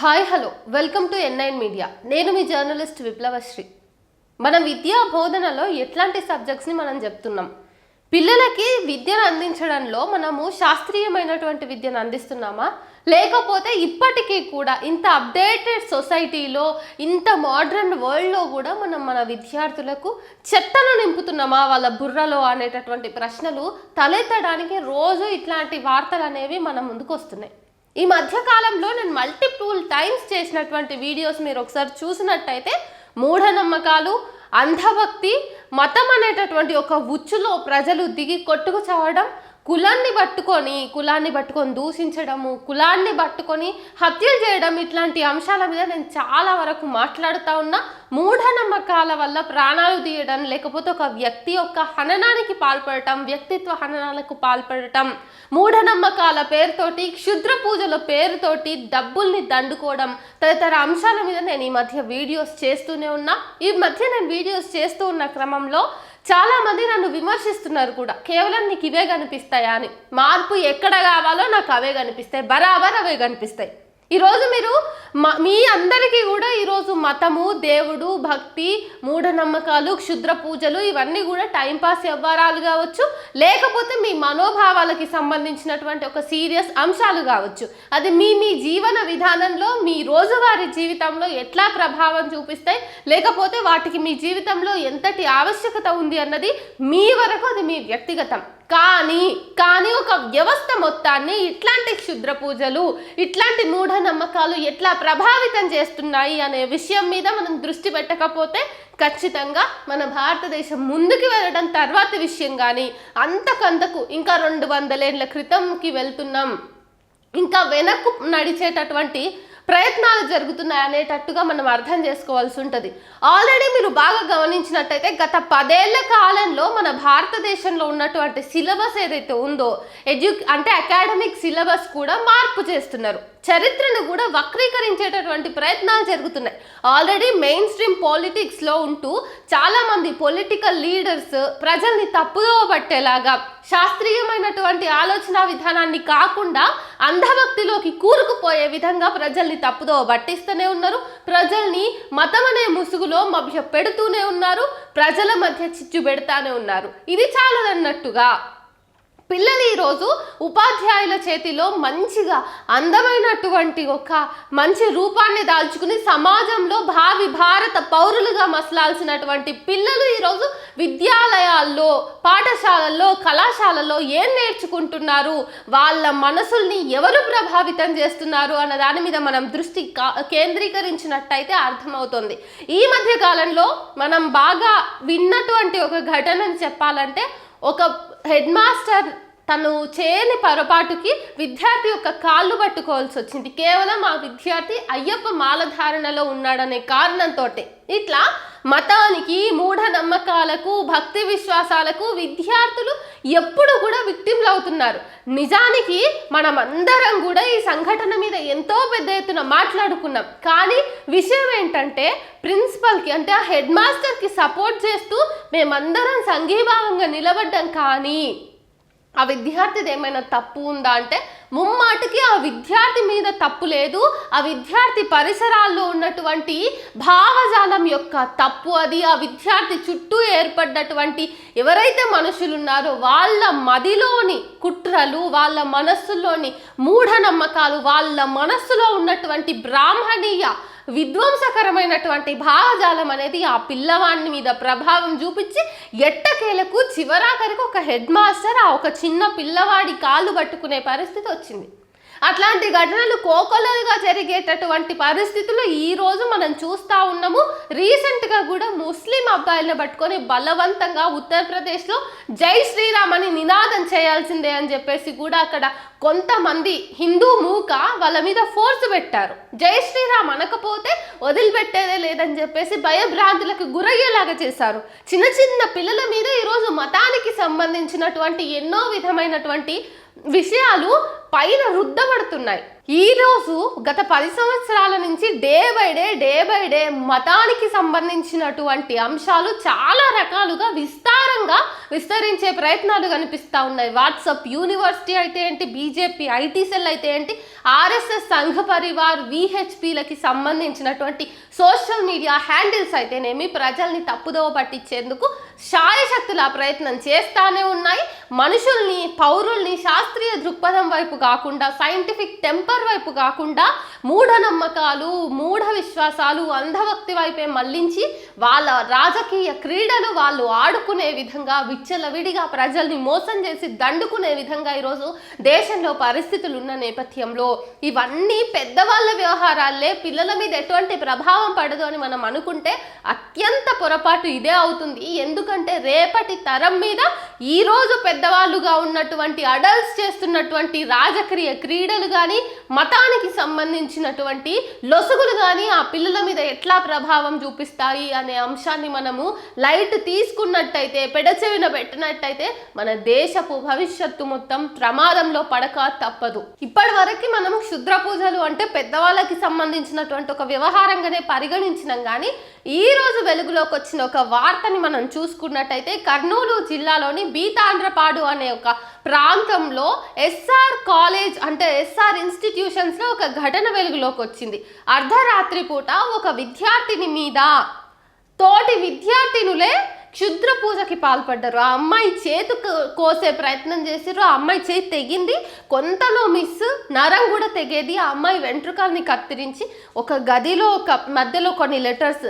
Hi hello welcome to N9 media. నేను మీ journalist విప్లవశ్రీ. మన విద్యా బోధనలో ఎట్లాంటి సబ్జెక్ట్స్ని మనం చెప్తున్నాం? పిల్లలకి విద్యను అందించడంలో మనము శాస్త్రీయమైనటువంటి విద్యను అందిస్తున్నామా, లేకపోతే ఇప్పటికీ కూడా ఇంత అప్డేటెడ్ సొసైటీలో, ఇంత మోడ్రన్ వరల్డ్లో కూడా మనం మన విద్యార్థులకు చెత్తను నింపుతున్నామా వాళ్ళ బుర్రలో అనేటటువంటి ప్రశ్నలు తలెత్తడానికి రోజు ఇట్లాంటి వార్తలు అనేవి మన ముందుకు వస్తున్నాయి. ఈ మధ్యకాలంలో నేను మల్టిపుల్ టైమ్స్ చేసినటువంటి వీడియోస్ మీరు ఒకసారి చూసినట్టయితే మూఢనమ్మకాలు, అంధభక్తి, మతం అనేటటువంటి ఒక ఉచ్చులో ప్రజలు దిగి కొట్టుకు చావడం, కులాన్ని పట్టుకొని దూషించడము, కులాన్ని పట్టుకొని హత్యలు చేయడం, ఇట్లాంటి అంశాల మీద నేను చాలా వరకు మాట్లాడుతూ ఉన్నా. మూఢనమ్మకాల వల్ల ప్రాణాలు తీయడం, లేకపోతే ఒక వ్యక్తి యొక్క హననానికి పాల్పడటం, వ్యక్తిత్వ హననాలకు పాల్పడటం, మూఢనమ్మకాల పేరుతోటి, క్షుద్ర పూజల పేరుతోటి డబ్బుల్ని దండుకోవడం తదితర అంశాల మీద నేను ఈ మధ్య వీడియోస్ చేస్తూనే ఉన్నా. ఈ మధ్య నేను వీడియోస్ చేస్తూ ఉన్న క్రమంలో చాలా మంది నన్ను విమర్శిస్తున్నారు కూడా. కేవలం నీకు ఇవే కనిపిస్తాయా అని. మార్పు ఎక్కడ కావాలో నాకు అవే కనిపిస్తాయి, బరాబర్ అవే కనిపిస్తాయి. ఈరోజు మీరు మీ అందరికీ కూడా ఈరోజు మతము, దేవుడు, భక్తి, మూఢనమ్మకాలు, క్షుద్ర పూజలు ఇవన్నీ కూడా టైంపాస్ వ్యవహారాలు కావచ్చు, లేకపోతే మీ మనోభావాలకి సంబంధించినటువంటి ఒక సీరియస్ అంశాలు కావచ్చు. అది మీ జీవన విధానంలో, మీ రోజువారీ జీవితంలో ఎట్లా ప్రభావం చూపిస్తాయి, లేకపోతే వాటికి మీ జీవితంలో ఎంతటి ఆవశ్యకత ఉంది అన్నది మీ వరకు, అది మీ వ్యక్తిగతం. కానీ ఒక వ్యవస్థ మొత్తాన్ని ఇట్లాంటి క్షుద్ర పూజలు, ఇట్లాంటి మూఢనమ్మకాలు ఎట్లా ప్రభావితం చేస్తున్నాయి అనే విషయం మీద మనం దృష్టి పెట్టకపోతే ఖచ్చితంగా మన భారతదేశం ముందుకు వెళ్ళడం తర్వాత విషయం. కానీ అంతకంతకు ఇంకా 200 ఏళ్ల క్రితంకి వెళ్తున్నాం, ఇంకా వెనక్కు నడిచేటటువంటి ప్రయత్నాలు జరుగుతున్నాయి అనేటట్టుగా మనం అర్థం చేసుకోవాల్సి ఉంటుంది. ఆల్రెడీ మీరు బాగా గమనించినట్టయితే గత 10 ఏళ్ల కాలంలో మన భారతదేశంలో ఉన్నటువంటి సిలబస్ ఏదైతే ఉందో, అంటే అకాడమిక్ సిలబస్ కూడా మార్పు చేస్తున్నారు. చరిత్రను కూడా వక్రీకరించేటటువంటి ప్రయత్నాలు జరుగుతున్నాయి. ఆల్రెడీ మెయిన్ స్ట్రీమ్ పాలిటిక్స్లో ఉంటూ చాలామంది పొలిటికల్ లీడర్స్ ప్రజల్ని తప్పుదో పట్టేలాగా, శాస్త్రీయమైనటువంటి ఆలోచన విధానాన్ని కాకుండా అంధభక్తిలోకి కూరుకుపోయే విధంగా ప్రజల్ని తప్పుదో పట్టిస్తూనే ఉన్నారు. ప్రజల్ని మతం అనే ముసుగులో మభ్య పెడుతూనే ఉన్నారు. ప్రజల మధ్య చిచ్చు పెడతానే ఉన్నారు. ఇది చాలదన్నట్టుగా పిల్లలు ఈరోజు ఉపాధ్యాయుల చేతిలో మంచిగా అందమైనటువంటి ఒక మంచి రూపాన్ని దాల్చుకుని సమాజంలో భావి భారత పౌరులుగా మసలాల్సినటువంటి పిల్లలు ఈరోజు విద్యాలయాల్లో, పాఠశాలల్లో, కళాశాలల్లో ఏం నేర్చుకుంటున్నారు, వాళ్ళ మనసుల్ని ఎవరు ప్రభావితం చేస్తున్నారు అన్న దాని మీద మనం దృష్టి కేంద్రీకరించినట్టయితే అర్థమవుతుంది. ఈ మధ్య కాలంలో మనం బాగా విన్నటువంటి ఒక ఘటనని చెప్పాలంటే, ఒక హెడ్ మాస్టర్ తను చేయని పొరపాటుకి విద్యార్థి యొక్క కాళ్ళు పట్టుకోవాల్సి వచ్చింది. కేవలం ఆ విద్యార్థి అయ్యప్ప మాలధారణలో ఉన్నాడనే కారణంతో. ఇట్లా మతానికి, మూఢనమ్మకాలకు, భక్తి విశ్వాసాలకు విద్యార్థులు ఎప్పుడు కూడా విక్టిమ్లు అవుతున్నారు. నిజానికి మనమందరం కూడా ఈ సంఘటన మీద ఎంతో పెద్ద ఎత్తున మాట్లాడుకున్నాం. కానీ విషయం ఏంటంటే, ప్రిన్సిపల్కి అంటే ఆ హెడ్ మాస్టర్కి సపోర్ట్ చేస్తూ మేమందరం సంఘీభావంగా నిలబడ్డాం. కానీ ఆ విద్యార్థిది ఏమైనా తప్పు ఉందా అంటే ముమ్మాటికి ఆ విద్యార్థి మీద తప్పు లేదు. ఆ విద్యార్థి పరిసరాల్లో ఉన్నటువంటి భావజాలం యొక్క తప్పు అది. ఆ విద్యార్థి చుట్టూ ఏర్పడ్డటువంటి ఎవరైతే మనుషులు ఉన్నారో వాళ్ళ మదిలోని కుట్రలు, వాళ్ళ మనస్సులోని మూఢనమ్మకాలు, వాళ్ళ మనస్సులో ఉన్నటువంటి బ్రాహ్మణీయ విధ్వంసకరమైనటువంటి భావజాలం అనేది ఆ పిల్లవాడి మీద ప్రభావం చూపించి ఎట్టకేలకు చివరాఖరికి ఒక హెడ్ మాస్టర్ ఆ ఒక చిన్న పిల్లవాడి కాళ్ళు పట్టుకునే పరిస్థితి వచ్చింది. అట్లాంటి ఘటనలు కోకొల్లలుగా జరిగేటటువంటి పరిస్థితులు ఈరోజు మనం చూస్తూ ఉన్నాము. రీసెంట్గా కూడా ముస్లిం అబ్బాయిలను పట్టుకొని బలవంతంగా ఉత్తరప్రదేశ్లో జై శ్రీరామ్ అని నినాదం చేయాల్సిందే అని చెప్పేసి కూడా అక్కడ కొంతమంది హిందూ మూక వాళ్ళ మీద ఫోర్స్ పెట్టారు. జై శ్రీరామ్ అనకపోతే వదిలిపెట్టేదే లేదని చెప్పేసి భయభ్రాంతులకు గురయ్యేలాగా చేశారు. చిన్న చిన్న పిల్లల మీద ఈరోజు మతానికి సంబంధించినటువంటి ఎన్నో విధమైనటువంటి విషయాలు పైన రుద్దబడుతున్నాయి. ఈరోజు గత 10 సంవత్సరాల నుంచి డే బై డే మతానికి సంబంధించినటువంటి అంశాలు చాలా రకాలుగా విస్తరించే ప్రయత్నాలు కనిపిస్తూ ఉన్నాయి. వాట్సాప్ యూనివర్సిటీ అయితే ఏంటి, బీజేపీ ఐటీ సెల్ అయితే ఏంటి, ఆర్ఎస్ఎస్ సంఘ పరివార్ విహెచ్పిలకి సంబంధించినటువంటి సోషల్ మీడియా హ్యాండిల్స్ అయితేనేమి ప్రజల్ని తప్పుదోవ పట్టించేందుకు శాయశక్తుల ప్రయత్నం చేస్తానే ఉన్నాయి. మనుషుల్ని, పౌరుల్ని శాస్త్రీయ దృక్పథం వైపు కాకుండా, సైంటిఫిక్ టెంపర్ వైపు కాకుండా మూఢనమ్మకాలు, మూఢ విశ్వాసాలు, అంధభక్తి వైపే మళ్లించి వాళ్ళ రాజకీయ క్రీడలు వాళ్ళు ఆడుకునే విధంగా విచ్చలవిడిగా ప్రజల్ని మోసం చేసి దండుకునే విధంగా ఈరోజు దేశంలో పరిస్థితులు ఉన్న నేపథ్యంలో ఇవన్నీ పెద్దవాళ్ళ వ్యవహారాలే, పిల్లల మీద ఎటువంటి ప్రభావం పడదు అని మనం అనుకుంటే అత్యంత పొరపాటు ఇదే అవుతుంది. ఎందుకంటే రేపటి తరం మీద ఈరోజు పెద్దవాళ్ళుగా ఉన్నటువంటి అడల్ట్స్ చేస్తున్నటువంటి రాజకీయ క్రీడలు కానీ, మతానికి సంబంధించినటువంటి లొసుగులు కానీ ఆ పిల్లల మీద ఎట్లా ప్రభావం చూపిస్తాయి అనే అంశాన్ని మనము లైట్ తీసుకున్నట్టయితే, పెడచెవిన పెట్టినట్టయితే మన దేశపు భవిష్యత్తు మొత్తం ప్రమాదంలో పడక తప్పదు. ఇప్పటి వరకు మనం క్షుద్ర పూజలు అంటే పెద్దవాళ్ళకి సంబంధించినటువంటి ఒక వ్యవహారంగానే పరిగణించినాం. కానీ ఈ రోజు వెలుగులోకి వచ్చిన ఒక వార్తని మనం చూసుకున్నట్టయితే కర్నూలు జిల్లాలోని బీతాండ్రపాడు అనే ఒక ప్రాంతంలో ఎస్ఆర్ కాలేజ్ అంటే ఎస్ఆర్ ఇన్స్టిట్యూషన్స్లో ఒక ఘటన వెలుగులోకి వచ్చింది. అర్ధరాత్రి పూట ఒక విద్యార్థిని మీద తోటి విద్యార్థినులే క్షుద్ర పూజకి పాల్పడ్డారు. ఆ అమ్మాయి చేతు కోసే ప్రయత్నం చేసారు. ఆ అమ్మాయి చేతి తెగింది, కొంతలో మిస్, నరం కూడా తెగేది. ఆ అమ్మాయి వెంట్రుకల్ని కత్తిరించి ఒక గదిలో ఒక మధ్యలో కొన్ని లెటర్స్,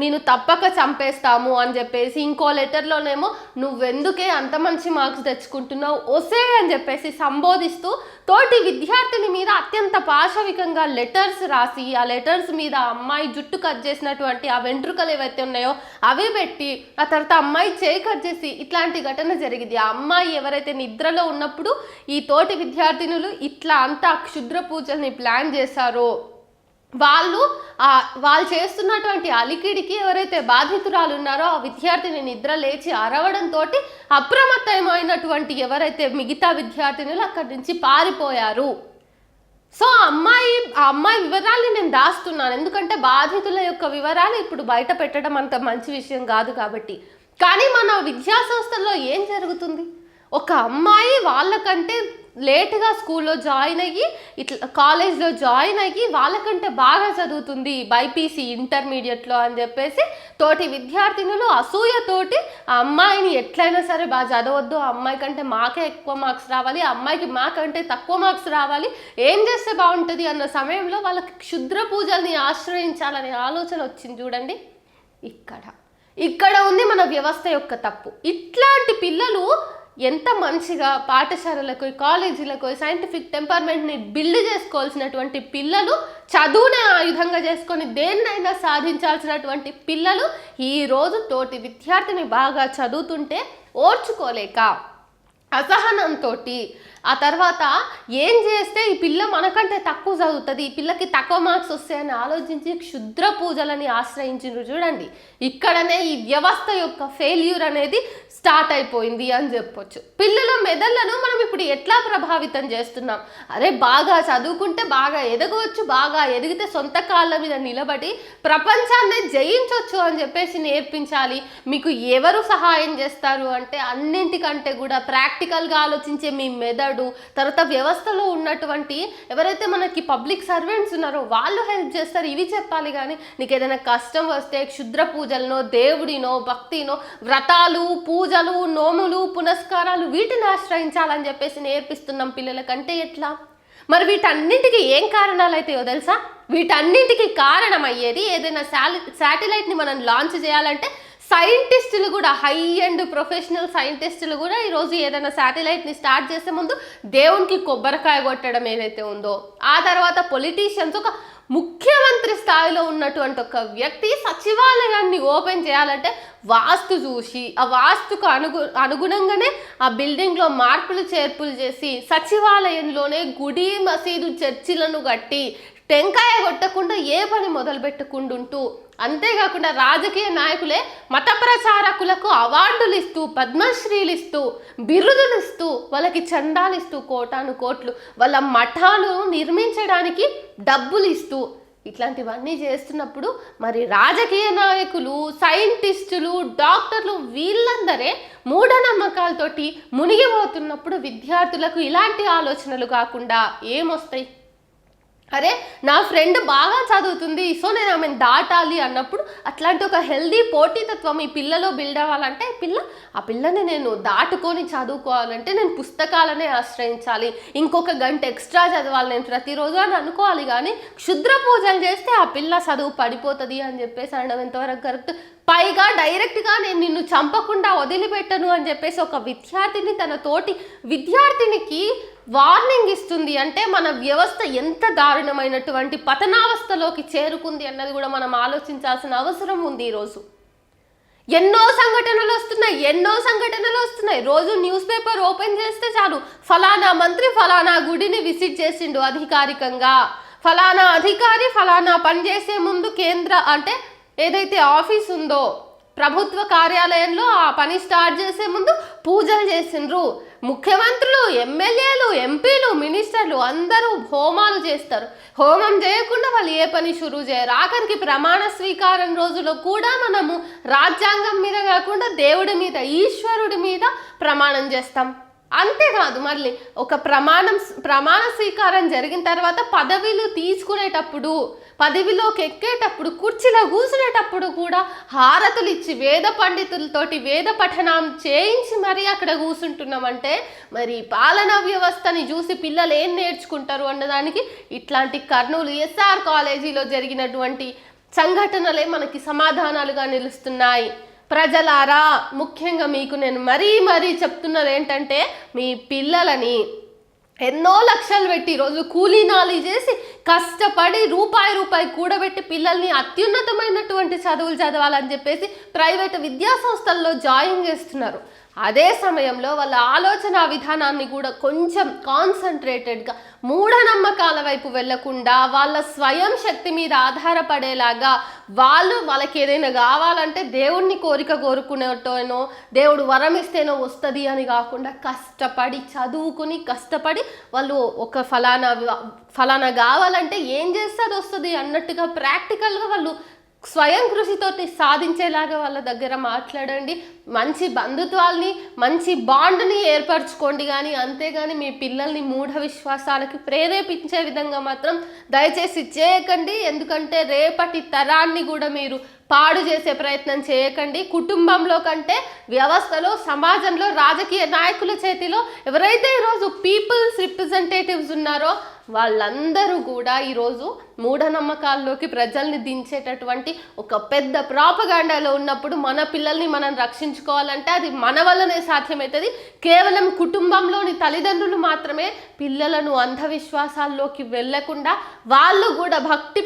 నేను తప్పక చంపేస్తాము అని చెప్పేసి, ఇంకో లెటర్లోనేమో నువ్వెందుకే అంత మంచి మార్క్స్ తెచ్చుకుంటున్నావు ఒసే అని చెప్పేసి సంబోధిస్తూ తోటి విద్యార్థిని మీద అత్యంత పాశవికంగా లెటర్స్ రాసి, ఆ లెటర్స్ మీద అమ్మాయి జుట్టు కట్ చేసినటువంటి ఆ వెంట్రుకలు ఏవైతే ఉన్నాయో అవి పెట్టి, ఆ తర్వాత అమ్మాయి చేయి కట్ చేసి ఇట్లాంటి ఘటన జరిగింది. ఆ అమ్మాయి ఎవరైతే నిద్రలో ఉన్నప్పుడు ఈ తోటి విద్యార్థినులు ఇట్లా అంతా క్షుద్ర పూజల్ని ప్లాన్ చేశారో వాళ్ళు చేస్తున్నటువంటి అలికిడికి ఎవరైతే బాధితురాలు ఉన్నారో ఆ విద్యార్థిని నిద్ర లేచి అరవడంతో అప్రమత్తమైనటువంటి ఎవరైతే మిగతా విద్యార్థినులు అక్కడి నుంచి పారిపోయారు. సో ఆ అమ్మాయి వివరాల్ని నేను దాస్తున్నాను, ఎందుకంటే బాధితుల యొక్క వివరాలు ఇప్పుడు బయట పెట్టడం అంత మంచి విషయం కాదు కాబట్టి. కానీ మన విద్యా సంస్థల్లో ఏం జరుగుతుంది? ఒక అమ్మాయి వాళ్ళకంటే లేటుగా స్కూల్లో జాయిన్ అయ్యి, ఇట్లా కాలేజ్లో జాయిన్ అయ్యి వాళ్ళకంటే బాగా చదువుతుంది బైపీసీ ఇంటర్మీడియట్లో అని చెప్పేసి తోటి విద్యార్థినులు అసూయతోటి ఆ అమ్మాయిని ఎట్లయినా సరే బాగా చదవద్దు, ఆ అమ్మాయి కంటే మాకే ఎక్కువ మార్క్స్ రావాలి, ఆ అమ్మాయికి మాకంటే తక్కువ మార్క్స్ రావాలి, ఏం చేస్తే బాగుంటుంది అన్న సమయంలో వాళ్ళకి క్షుద్ర పూజల్ని ఆశ్రయించాలనే ఆలోచన వచ్చింది. చూడండి, ఇక్కడ ఉంది మన వ్యవస్థ యొక్క తప్పు. ఇట్లాంటి పిల్లలు ఎంత మంచిగా పాఠశాలలకు, కాలేజీలకు సైంటిఫిక్ టెంపర్మెంట్ని బిల్డ్ చేసుకోవాల్సినటువంటి పిల్లలు, చదువునే ఆయుధంగా చేసుకొని దేన్నైనా సాధించాల్సినటువంటి పిల్లలు ఈరోజు తోటి విద్యార్థిని బాగా చదువుతుంటే ఓర్చుకోలేక, అసహనంతో, ఆ తర్వాత ఏం చేస్తే ఈ పిల్ల మనకంటే తక్కువ చదువుతుంది, ఈ పిల్లకి తక్కువ మార్క్స్ వస్తాయని ఆలోచించి క్షుద్ర పూజలని ఆశ్రయించారు. చూడండి, ఇక్కడనే ఈ వ్యవస్థ యొక్క ఫెయిల్యూర్ అనేది స్టార్ట్ అయిపోయింది అని చెప్పొచ్చు. పిల్లల మెదళ్లను మనం ఇప్పుడు ఎట్లా ప్రభావితం చేస్తున్నాం? అరే బాగా చదువుకుంటే బాగా ఎదగవచ్చు, బాగా ఎదిగితే సొంత కాళ్ళ మీద నిలబడి ప్రపంచాన్ని జయించవచ్చు అని చెప్పేసి నేర్పించాలి. మీకు ఎవరు సహాయం చేస్తారు అంటే అన్నింటికంటే కూడా ప్రాక్టికల్గా ఆలోచించే మీ మెదడు, తర్వాత వ్యవస్థలో ఉన్నటువంటి ఎవరైతే మనకి పబ్లిక్ సర్వెంట్స్ ఉన్నారో వాళ్ళు హెల్ప్ చేస్తారు. ఇవి చెప్పాలి. కానీ నీకు ఏదైనా కష్టం వస్తే క్షుద్ర పూజలనో, దేవుడినో, భక్తినో, వ్రతాలు, పూజలు, నోములు, పునస్కారాలు వీటిని ఆశ్రయించాలని చెప్పేసి నేర్పిస్తున్నాం పిల్లలకంటే ఎట్లా? మరి వీటన్నింటికి ఏం కారణాలు అయితాయో తెలుసా? వీటన్నింటికి కారణమయ్యేది ఏదైనా శాటిలైట్ని మనం లాంచ్ చేయాలంటే సైంటిస్టులు కూడా, హై అండ్ ప్రొఫెషనల్ సైంటిస్టులు కూడా ఈరోజు ఏదైనా శాటిలైట్ని స్టార్ట్ చేసే ముందు దేవునికి కొబ్బరికాయ కొట్టడం ఏదైతే ఉందో, ఆ తర్వాత పొలిటీషియన్స్, ఒక ముఖ్యమంత్రి స్థాయిలో ఉన్నటువంటి ఒక వ్యక్తి సచివాలయాన్ని ఓపెన్ చేయాలంటే వాస్తు చూసి, ఆ వాస్తుకు అనుగుణంగానే ఆ బిల్డింగ్లో మార్పులు చేర్పులు చేసి, సచివాలయంలోనే గుడి, మసీదు, చర్చిలను కట్టి, టెంకాయ కొట్టకుండా ఏ పని మొదలు పెట్టుకుంటుంటూ అంతేకాకుండా రాజకీయ నాయకులే మత ప్రచారకులకు అవార్డులు ఇస్తూ, పద్మశ్రీలు ఇస్తూ, బిరుదులు ఇస్తూ, వాళ్ళకి చందాలు ఇస్తూ, కోటాను కోట్లు వాళ్ళ మఠాలు నిర్మించడానికి డబ్బులు ఇస్తూ ఇట్లాంటివన్నీ చేస్తున్నప్పుడు మరి రాజకీయ నాయకులు, సైంటిస్టులు, డాక్టర్లు వీళ్ళందరే మూఢనమ్మకాలతోటి మునిగిపోతున్నప్పుడు విద్యార్థులకు ఇలాంటి ఆలోచనలు కాకుండా ఏమొస్తాయి? అరే నా ఫ్రెండ్ బాగా చదువుతుంది, సో నేను ఆమెను దాటాలి అన్నప్పుడు అట్లాంటి ఒక హెల్దీ పోటీతత్వం ఈ పిల్లలో బిల్డ్ అవ్వాలంటే ఆ పిల్లని నేను దాటుకొని చదువుకోవాలంటే నేను పుస్తకాలనే ఆశ్రయించాలి, ఇంకొక గంట ఎక్స్ట్రా చదవాలి నేను ప్రతిరోజు అని అనుకోవాలి. కానీ క్షుద్ర పూజలు చేస్తే ఆ పిల్ల చదువు పడిపోతుంది అని చెప్పేసి అనడం ఎంతవరకు కరెక్ట్? పైగా డైరెక్ట్గా నేను నిన్ను చంపకుండా వదిలిపెట్టను అని చెప్పేసి ఒక విద్యార్థిని తన తోటి విద్యార్థినికి వార్నింగ్ ఇస్తుంది అంటే మన వ్యవస్థ ఎంత దారుణమైనటువంటి పతనావస్థలోకి చేరుకుంది అన్నది కూడా మనం ఆలోచించాల్సిన అవసరం ఉంది. ఈరోజు ఎన్నో సంఘటనలు వస్తున్నాయి. రోజు న్యూస్ పేపర్ ఓపెన్ చేస్తే చాలు, ఫలానా మంత్రి ఫలానా గుడిని విజిట్ చేసిండు అధికారికంగా, ఫలానా అధికారి ఫలానా పని చేసే ముందు కేంద్ర అంటే ఏదైతే ఆఫీస్ ఉందో ప్రభుత్వ కార్యాలయంలో ఆ పని స్టార్ట్ చేసే ముందు పూజలు చేసిండ్రు. ముఖ్యమంత్రులు, ఎమ్మెల్యేలు, ఎంపీలు, మినిస్టర్లు అందరూ హోమాలు చేస్తారు. హోమం చేయకుండా వాళ్ళు ఏ పని షురూ చేయరు. ఆఖరికి ప్రమాణ స్వీకారం రోజులో కూడా మనము రాజ్యాంగం మీద కాకుండా దేవుడి మీద, ఈశ్వరుడి మీద ప్రమాణం చేస్తాం. అంతేకాదు మళ్ళీ ఒక ప్రమాణ స్వీకారం జరిగిన తర్వాత పదవిలు తీసుకునేటప్పుడు, పదవిలోకి ఎక్కేటప్పుడు, కుర్చీలో కూర్చునేటప్పుడు కూడా హారతులు ఇచ్చి వేద పండితులతోటి వేద పఠనం చేయించి మరీ అక్కడ కూర్చుంటున్నామంటే మరి పాలనా వ్యవస్థని చూసి పిల్లలు ఏం నేర్చుకుంటారు అన్నదానికి ఇట్లాంటి కర్నూలు ఎస్ఆర్ కాలేజీలో జరిగినటువంటి సంఘటనలే మనకి సమాధానాలుగా నిలుస్తున్నాయి. ప్రజలారా, ముఖ్యంగా మీకు నేను మరీ చెప్తున్నది ఏంటంటే మీ పిల్లలని ఎన్నో లక్షలు పెట్టి రోజు కూలీనాలి చేసి కష్టపడి రూపాయి కూడబెట్టి పిల్లల్ని అత్యున్నతమైనటువంటి చదువులు చదవాలని చెప్పేసి ప్రైవేటు విద్యా సంస్థల్లో జాయిన్ చేస్తున్నారు. అదే సమయంలో వాళ్ళ ఆలోచన విధానాన్ని కూడా కొంచెం కాన్సన్ట్రేటెడ్గా మూఢనమ్మకాల వైపు వెళ్లకుండా వాళ్ళ స్వయం శక్తి మీద ఆధారపడేలాగా వాళ్ళకి ఏదైనా కావాలంటే దేవుణ్ణి కోరుకునేటోనో దేవుడు వరం ఇస్తేనో వస్తుంది అని కాకుండా కష్టపడి చదువుకుని కష్టపడి వాళ్ళు ఒక ఫలానా కావాలంటే ఏం చేస్తే అది వస్తుంది అన్నట్టుగా ప్రాక్టికల్గా వాళ్ళు స్వయం కృషితోటి సాధించేలాగా వాళ్ళ దగ్గర మాట్లాడండి. మంచి బంధుత్వాల్ని, మంచి బాండ్ని ఏర్పరచుకోండి. కానీ అంతేగాని మీ పిల్లల్ని మూఢ విశ్వాసాలకి ప్రేరేపించే విధంగా మాత్రం దయచేసి చేయకండి. ఎందుకంటే రేపటి తరాన్ని కూడా మీరు పాడు చేసే ప్రయత్నం చేయకండి. కుటుంబంలో కంటే వ్యవస్థలో, సమాజంలో, రాజకీయ నాయకుల చేతిలో ఎవరైతే ఈరోజు పీపుల్స్ రిప్రజెంటేటివ్స్ ఉన్నారో వాళ్ళందరూ కూడా ఈరోజు మూఢనమ్మకాల్లోకి ప్రజల్ని దించేటటువంటి ఒక పెద్ద ప్రాపగాండాలో ఉన్నప్పుడు మన పిల్లల్ని మనం రక్షించుకోవాలంటే అది మన వల్లనే సాధ్యమవుతుంది. కేవలం కుటుంబంలోని తల్లిదండ్రులు మాత్రమే పిల్లలను అంధవిశ్వాసాల్లోకి వెళ్లకుండా వాళ్ళు కూడా భక్తి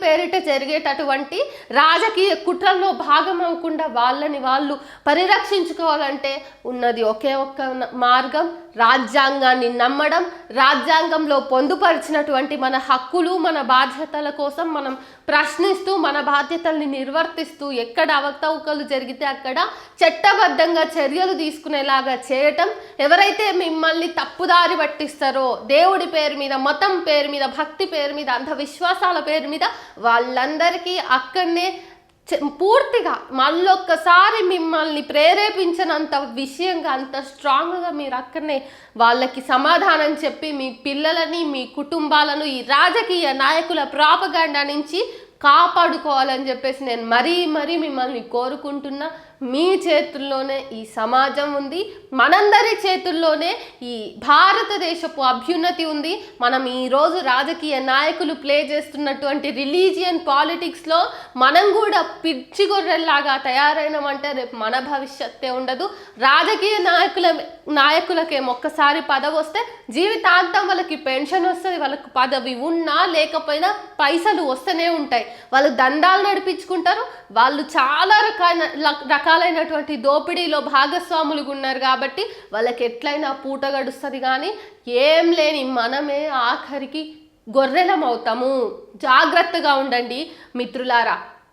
పేరిట జరిగేటటువంటి రాజకీయ కుట్రల్లో భాగం అవ్వకుండా వాళ్ళని వాళ్ళు పరిరక్షించుకోవాలంటే ఉన్నది ఒకే ఒక్క మార్గం, రాజ్యాంగాన్ని నమ్మడం, రాజ్యాంగంలో పొందుపరిచినటువంటి మన హక్కులు, మన బాధ్యతల కోసం మనం ప్రశ్నిస్తూ మన బాధ్యతల్ని నిర్వర్తిస్తూ ఎక్కడ అవకతవకలు జరిగితే అక్కడ చట్టబద్ధంగా చర్యలు తీసుకునేలాగా చేయటం. ఎవరైతే మిమ్మల్ని తప్పుదారి పట్టిస్తారో దేవుడి పేరు మీద, మతం పేరు మీద, భక్తి పేరు మీద, అంధవిశ్వాసాల పేరు మీద వాళ్ళందరికీ అక్కడనే పూర్తిగా మళ్ళొక్కసారి మిమ్మల్ని ప్రేరేపించినంత విషయంగా అంత స్ట్రాంగ్గా మీరు అక్కడనే వాళ్ళకి సమాధానం చెప్పి మీ పిల్లలని, మీ కుటుంబాలను ఈ రాజకీయ నాయకుల ప్రాపగాండా నుంచి కాపాడుకోవాలని చెప్పేసి నేను మరీ మిమ్మల్ని కోరుకుంటున్నా. మీ చేతుల్లోనే ఈ సమాజం ఉంది, మనందరి చేతుల్లోనే ఈ భారతదేశపు అభ్యున్నతి ఉంది. మనం ఈరోజు రాజకీయ నాయకులు ప్లే చేస్తున్నటువంటి రిలీజియన్ పాలిటిక్స్లో మనం కూడా పిచ్చిగొర్రెల్లాగా తయారైనామంటే రేపు మన భవిష్యత్తే ఉండదు. రాజకీయ నాయకులకేమో ఒక్కసారి పదవి వస్తే జీవితాంతం వాళ్ళకి పెన్షన్ వస్తుంది, వాళ్ళకి పదవి ఉన్నా లేకపోయినా పైసలు వస్తూనే ఉంటాయి. వాళ్ళు దండాలు నడిపించుకుంటారు, వాళ్ళు చాలా రకాలైనటువంటి దోపిడీలో భాగస్వాములుగా ఉన్నారు కాబట్టి వాళ్ళకి ఎట్లయినా పూట గడుస్తుంది. కానీ ఏం లేని మనమే ఆఖరికి గొర్రెలం అవుతాము. జాగ్రత్తగా ఉండండి మిత్రులారా.